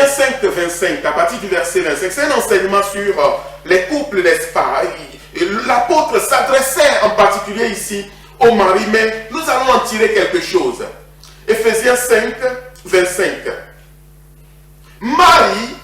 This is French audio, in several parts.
Éphésiens 5, 25, à partir du verset 25, c'est un enseignement sur les couples, n'est-ce pas? L'apôtre s'adressait en particulier ici aux maris, mais nous allons en tirer quelque chose. Éphésiens 5, 25. Marie,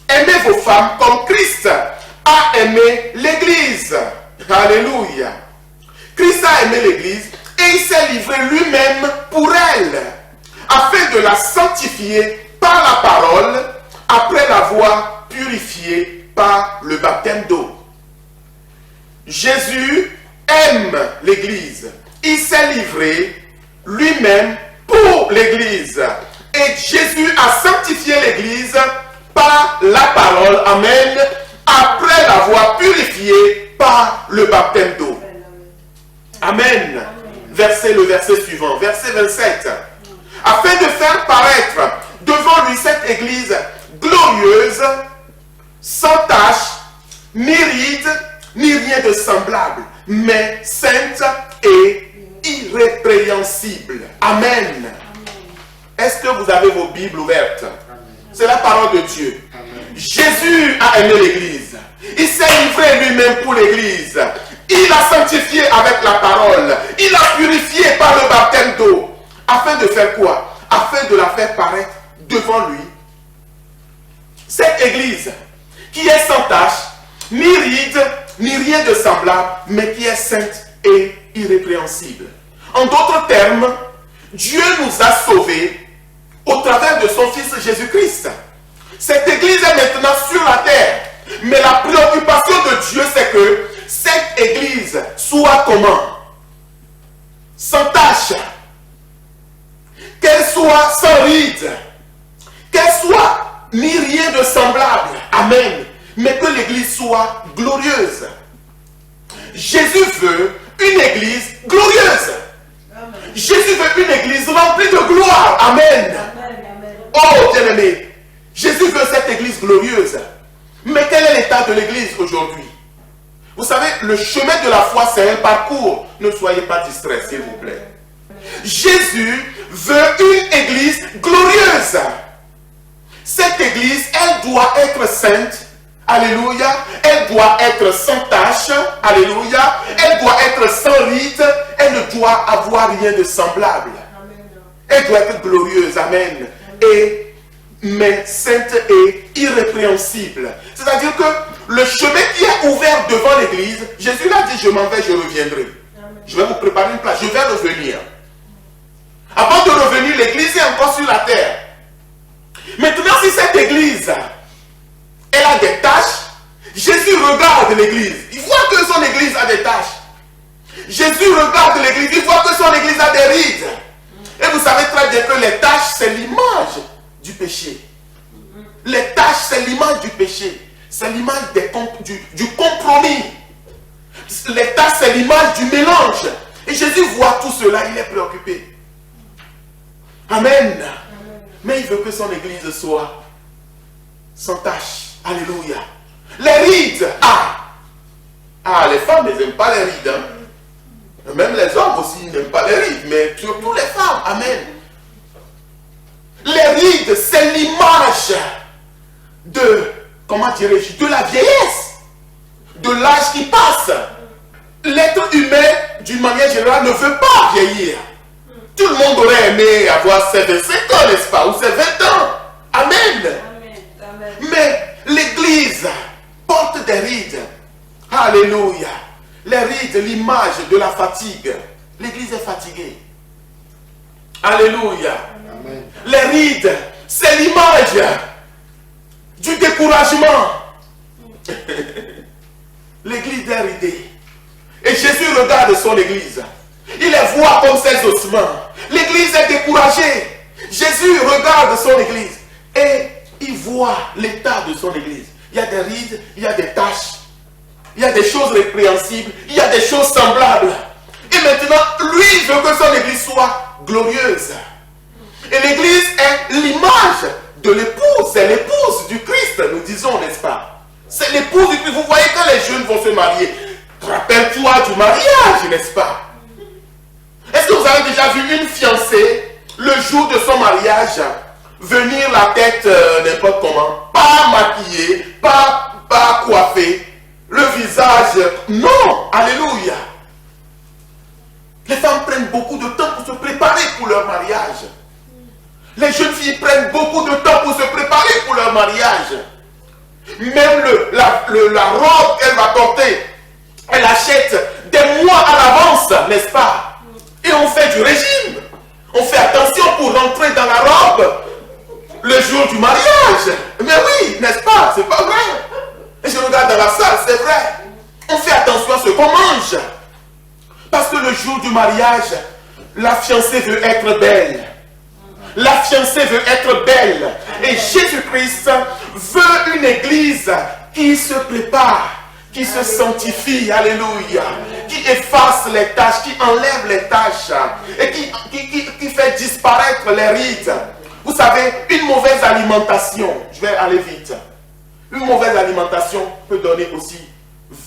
aimez vos femmes comme Christ a aimé l'Église. Alléluia. Christ a aimé l'Église et il s'est livré lui-même pour elle, afin de la sanctifier par la parole, après l'avoir purifiée par le baptême d'eau. Jésus aime l'Église. Il s'est livré lui-même pour l'Église. Et Jésus a sanctifié l'Église par la parole. Amen. Après l'avoir purifiée par le baptême d'eau. Amen. Le verset suivant, verset 27. Afin de faire paraître devant lui cette Église glorieuse, sans tache, ni ride, ni rien de semblable, mais sainte et irrépréhensible. Amen. Est-ce que vous avez vos Bibles ouvertes? C'est la parole de Dieu. Amen. Jésus a aimé l'Église. Il s'est livré lui-même pour l'Église. Il l'a sanctifié avec la parole. Il l'a purifié par le baptême d'eau. Afin de faire quoi? Afin de la faire paraître devant lui. Cette Église qui est sans tache, ni ride, ni rien de semblable, mais qui est sainte et irrépréhensible. En d'autres termes, Dieu nous a sauvés au travers de son Fils Jésus-Christ. Cette Église est maintenant sur la terre. Mais la préoccupation de Dieu, c'est que cette Église soit comment? Sans tache. Qu'elle soit sans ride. Qu'elle soit ni rien de semblable. Amen. Mais que l'Église soit glorieuse. Jésus veut une Église glorieuse. Amen. Jésus veut une Église remplie de gloire. Amen. Amen. Oh, bien-aimé, Jésus veut cette Église glorieuse. Mais quel est l'état de l'Église aujourd'hui? Vous savez, le chemin de la foi, c'est un parcours. Ne soyez pas distraits, s'il vous plaît. Jésus veut une Église glorieuse. Cette Église, elle doit être sainte. Alléluia. Elle doit être sans tache. Alléluia. Elle doit être sans ride. Elle ne doit avoir rien de semblable. Elle doit être glorieuse. Amen. Mais sainte et irrépréhensible. C'est-à-dire que le chemin qui est ouvert devant l'Église, Jésus l'a dit, je m'en vais, je reviendrai. Je vais vous préparer une place, je vais revenir. Avant de revenir, l'Église est encore sur la terre. Maintenant, si cette Église, elle a des tâches, Jésus regarde l'Église. Il voit que son Église a des tâches. Jésus regarde l'Église, il voit que son Église a des rides. Et vous savez très bien que les tâches, c'est l'image du péché. Les tâches, c'est l'image du péché. C'est l'image du compromis. Les tâches, c'est l'image du mélange. Et Jésus voit tout cela, il est préoccupé. Amen. Mais il veut que son Église soit sans tâche. Alléluia. Les rides. Les femmes, elles n'aiment pas les rides. Hein? Même les hommes aussi n'aiment pas les rides. Mais surtout les femmes. Amen. Les rides, c'est l'image de, comment dirais-je, de la vieillesse, de l'âge qui passe. L'être humain, d'une manière générale, ne veut pas vieillir. Tout le monde aurait aimé avoir ses 25 ans, n'est-ce pas, ou ses 20 ans. Amen. Amen. Mais l'Église porte des rides. Alléluia. Les rides, l'image de la fatigue. L'Église est fatiguée. Alléluia. Amen. Les rides, c'est l'image du découragement. L'Église est ridée. Et Jésus regarde son Église. Il les voit comme ses ossements. L'Église est découragée. Jésus regarde son Église. Et il voit l'état de son Église. Il y a des rides, il y a des taches. Il y a des choses répréhensibles. Il y a des choses semblables. Et maintenant, lui, il veut que son Église soit glorieuse. Et l'Église est l'image de l'épouse. C'est l'épouse du Christ, nous disons, n'est-ce pas? C'est l'épouse du Christ. Vous voyez quand les jeunes vont se marier. Rappelle-toi du mariage, n'est-ce pas? Est-ce que vous avez déjà vu une fiancée, le jour de son mariage, venir la tête n'importe comment, pas maquillée, pas coiffée, le visage, non, alléluia. Les femmes prennent beaucoup de temps pour se préparer pour leur mariage. Les jeunes filles prennent beaucoup de temps pour se préparer pour leur mariage. Même la robe qu'elle va porter, elle achète des mois à l'avance, n'est-ce pas? Et on fait du régime. On fait attention pour rentrer dans la robe le jour du mariage. Mais oui, n'est-ce pas? C'est pas vrai. Et je regarde dans la salle, c'est vrai. On fait attention à ce qu'on mange. Parce que le jour du mariage, la fiancée veut être belle. La fiancée veut être belle. Et Jésus-Christ veut une église qui se prépare, qui se sanctifie, alléluia, qui efface les tâches, qui enlève les tâches et qui fait disparaître les rides. Vous savez, une mauvaise alimentation, je vais aller vite, une mauvaise alimentation peut donner aussi,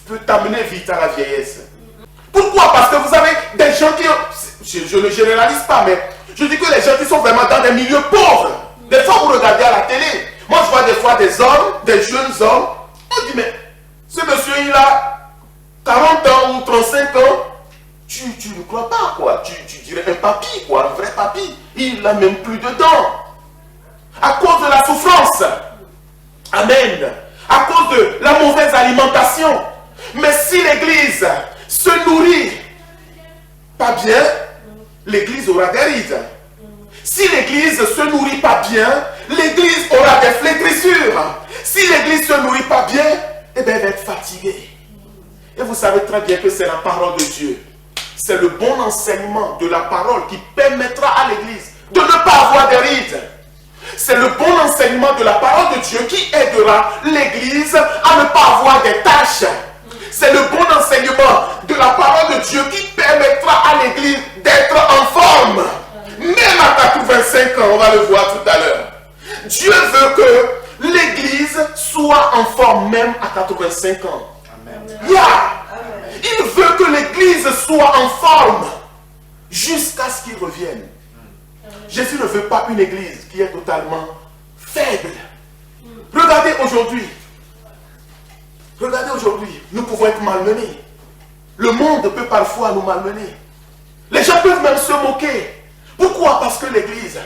peut t'amener vite à la vieillesse. Pourquoi? Parce que vous avez des gens qui, je ne généralise pas, mais je dis que les gens qui sont vraiment dans des milieux pauvres, des fois vous regardez à la télé, moi je vois des fois des hommes, des jeunes hommes, on dit mais ce monsieur il a 40 ans ou 35 ans, tu ne crois pas quoi, tu dirais un papy quoi, un vrai papy, il n'a même plus de dents, à cause de la souffrance, amen, à cause de la mauvaise alimentation. Mais si l'église se nourrit pas bien, l'église aura des rides. Si l'église se nourrit pas bien, l'église aura des flétrissures. Si l'église se nourrit pas bien, eh bien, elle va être fatiguée. Et vous savez très bien que c'est la parole de Dieu. C'est le bon enseignement de la parole qui permettra à l'église de ne pas avoir des rides. C'est le bon enseignement de la parole de Dieu qui aidera l'église à ne pas avoir des tâches. C'est le bon enseignement de la parole de Dieu qui permettra à l'église d'être en forme. Même à 85 ans, on va le voir tout à l'heure. Dieu veut que l'église soit en forme même à 85 ans. Amen. Yeah. Amen. Il veut que l'église soit en forme jusqu'à ce qu'il revienne. Amen. Jésus ne veut pas une église qui est totalement faible. Regardez aujourd'hui. Regardez aujourd'hui, nous pouvons être malmenés. Le monde peut parfois nous malmener. Les gens peuvent même se moquer. Pourquoi? Parce que l'église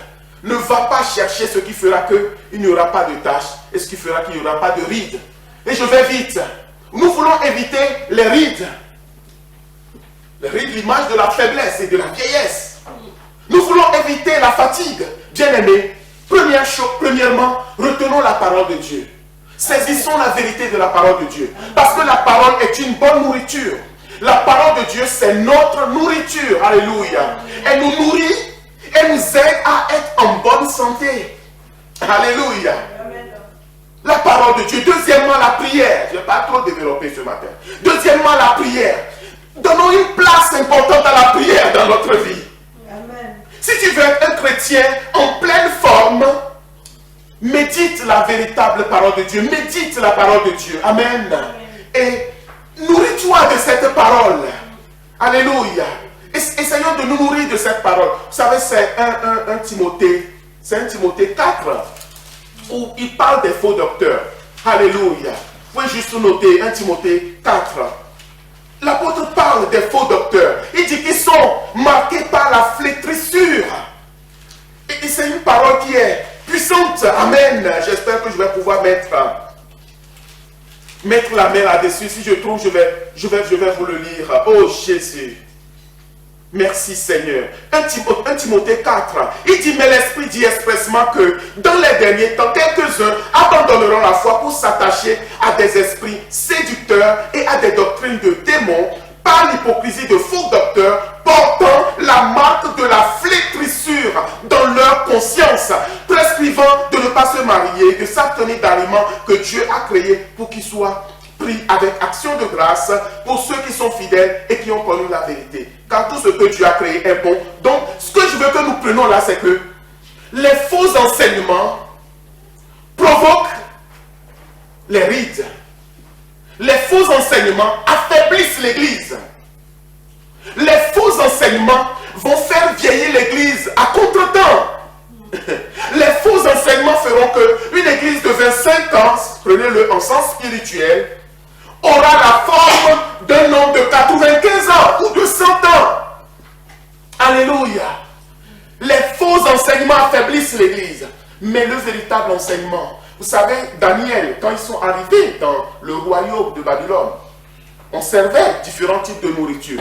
ne va pas chercher ce qui fera qu'il n'y aura pas de tâches et ce qui fera qu'il n'y aura pas de rides. Et je vais vite. Nous voulons éviter les rides. Les rides, l'image de la faiblesse et de la vieillesse. Nous voulons éviter la fatigue. Bien-aimés, premièrement, retenons la parole de Dieu. Saisissons la vérité de la parole de Dieu. Parce que la parole est une bonne nourriture. La parole de Dieu, c'est notre nourriture. Alléluia. Elle nous nourrit, elle nous aide à être en bonne santé. Alléluia. La parole de Dieu. Deuxièmement, la prière. Je ne vais pas trop développer ce matin. Deuxièmement, la prière. Donnons une place importante à la prière dans notre vie. Amen. Si tu veux être un chrétien en pleine forme, médite la véritable parole de Dieu. Médite la parole de Dieu. Amen. Amen. Et nourris-toi de cette parole. Alléluia. Essayons de nous nourrir de cette parole. Vous savez, c'est un Timothée. C'est un Timothée 4 où il parle des faux docteurs. Alléluia. Vous pouvez juste noter 1 Timothée 4. L'apôtre parle des faux docteurs. Il dit qu'ils sont marqués par la flétrissure. Et c'est une parole qui est puissante. Amen. J'espère que je vais pouvoir mettre la main là-dessus. Si je trouve, je vais vous le lire. Oh Jésus. Merci Seigneur. 1 Timothée 4. Il dit, mais l'Esprit dit expressement que dans les derniers temps, quelques-uns abandonneront la foi pour s'attacher à des esprits séducteurs et à des doctrines de démons par l'hypocrisie de faux docteurs portant la marque de la flétrissure dans leur conscience, prescrivant de ne pas se marier, de s'abstenir d'aliments que Dieu a créés pour qu'ils soient pris avec action de grâce pour ceux qui sont fidèles et qui ont connu la vérité. Car tout ce que Dieu a créé est bon. Donc, ce que je veux que nous prenions là, c'est que les faux enseignements provoquent les rides. Les faux enseignements affaiblissent l'Église. Les faux enseignements vont faire vieillir l'Église à contre-temps. Les faux enseignements feront qu'une église de 25 ans, prenez-le en sens spirituel, aura la forme d'un homme de 95 ans ou de 100 ans. Alléluia. Les faux enseignements affaiblissent l'église, mais le véritable enseignement, vous savez, Daniel, quand ils sont arrivés dans le royaume de Babylone, on servait différents types de nourriture.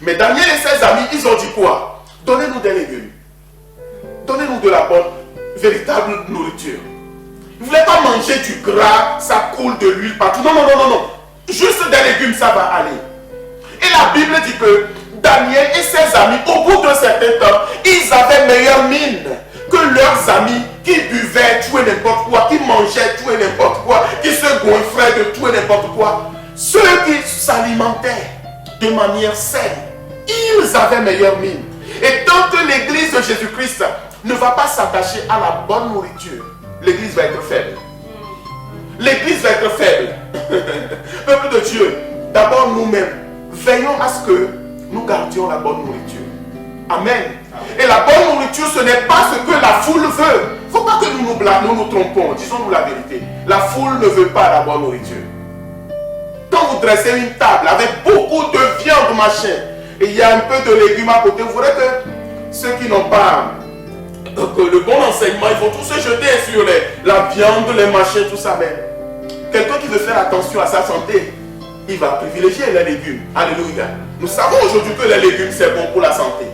Mais Daniel et ses amis, ils ont dit quoi? Donnez-nous des légumes. Donnez-nous de la bonne, véritable nourriture. Vous ne voulez pas manger du gras, ça coule de l'huile partout. Non, non, non, non, non. Juste des légumes, ça va aller. Et la Bible dit que Daniel et ses amis, au bout d'un certain temps, ils avaient meilleure mine que leurs amis qui buvaient tout et n'importe quoi, qui mangeaient tout et n'importe quoi, qui se gonflaient de tout et n'importe quoi. Ceux qui s'alimentaient de manière saine, ils avaient meilleure mine. Et tant que l'église de Jésus-Christ ne va pas s'attacher à la bonne nourriture, l'église va être faible. L'église va être faible. Peuple de Dieu, d'abord nous-mêmes, veillons à ce que nous gardions la bonne nourriture. Amen. Et la bonne nourriture, ce n'est pas ce que la foule veut. Il ne faut pas que nous nous trompons, disons-nous la vérité. La foule ne veut pas la bonne nourriture. Quand vous dressez une table avec beaucoup de viande, machin, et il y a un peu de légumes à côté, vous verrez que ceux qui n'ont pas le bon enseignement, ils vont tous se jeter sur la viande, les machins, tout ça. Mais quelqu'un qui veut faire attention à sa santé, il va privilégier les légumes. Alléluia. Nous savons aujourd'hui que les légumes, c'est bon pour la santé.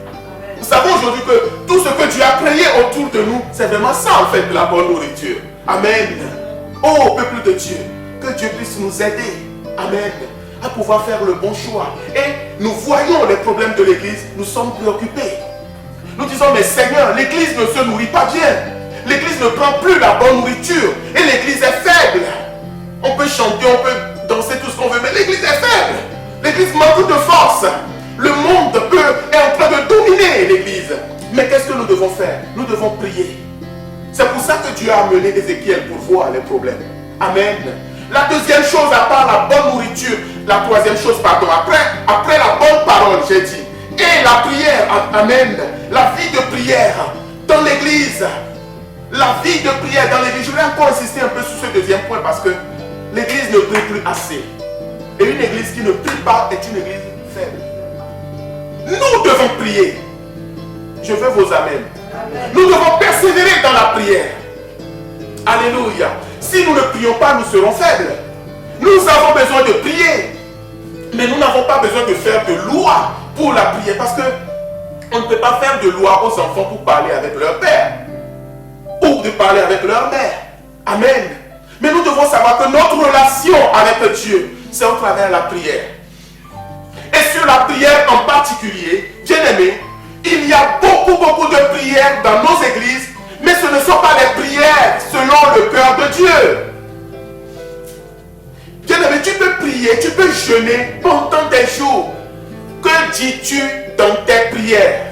Nous savons aujourd'hui que tout ce que Dieu a créé autour de nous, c'est vraiment ça en fait, la bonne nourriture. Amen. Oh, peuple de Dieu, que Dieu puisse nous aider. Amen. À pouvoir faire le bon choix. Et nous voyons les problèmes de l'église, nous sommes préoccupés. Nous disons, mais Seigneur, l'église ne se nourrit pas bien. L'église ne prend plus la bonne nourriture. Et l'église est faible. On peut chanter, on peut danser tout ce qu'on veut, mais l'église est faible. L'église manque de force. Le monde est en train de dominer l'église. Mais qu'est-ce que nous devons faire? Nous devons prier. C'est pour ça que Dieu a amené Ézéchiel pour voir les problèmes. Amen. La deuxième chose, à part la bonne nourriture, la troisième chose, pardon, après la bonne parole, j'ai dit, et la prière, amen, la vie de prière dans l'église, la vie de prière dans l'église. Je vais encore insister un peu sur ce deuxième point parce que l'église ne prie plus assez. Et une église qui ne prie pas est une église faible. Nous devons prier. Je veux vos amens. Nous devons persévérer dans la prière. Alléluia. Si nous ne prions pas, nous serons faibles. Nous avons besoin de prier. Mais nous n'avons pas besoin de faire de loi pour la prière. Parce que on ne peut pas faire de loi aux enfants pour parler avec leur père. Ou de parler avec leur mère. Amen. Mais nous devons savoir que notre relation avec Dieu, c'est au travers la prière. Et sur la prière en particulier, bien aimé, il y a beaucoup de prières dans nos églises, mais ce ne sont pas les prières selon le cœur de Dieu. Bien aimé, tu peux prier, tu peux jeûner pendant des jours. Que dis-tu dans tes prières?